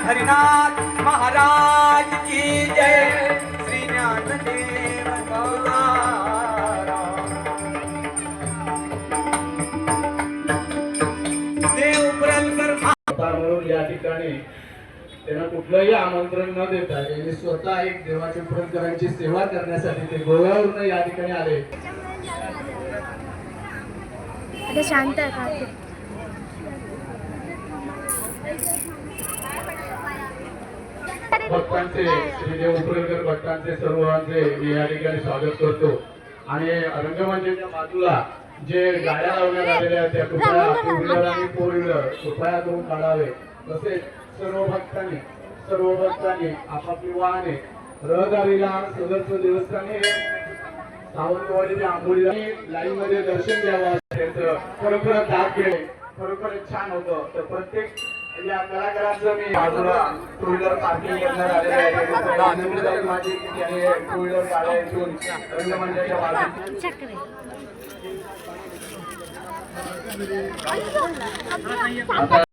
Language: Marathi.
हरिनाथ महाराज की जय। श्री ज्ञानदेव देव पुरंदर म्हणून या ठिकाणी त्यांना कुठलंही आमंत्रण न देता त्यांनी स्वतः एक देवाच्या पुरंदरांची सेवा करण्यासाठी ते गोव्यावरून या ठिकाणी आले. शांत भक्तांचे श्री देव पुरंदर भक्तांचे सर्वांचे या ठिकाणी स्वागत करतो. आणि रंगमंचाच्या बाजूला जे गाड्या लावण्यात आलेल्या आहेत त्या कृपया टू व्हीलर आणि फोर व्हीलर कृपया करून काढावे. तसेच सर्व भक्तांनी आपापली वाहने रहदारीला सदरचं देवस्थानी सावंतवाडीच्या आंबोलीला लाईन मध्ये दर्शन घ्यावं. खरोखरच दात गेले, खरोखरच छान होतं. तर प्रत्येक या कलाकारांचं मी बाजूला टू व्हीलर पार्किंग करण्यात आलेलं आहे. माझी त्याने टू व्हीलर गाड्या इथून रंगमंचाच्या बाजूला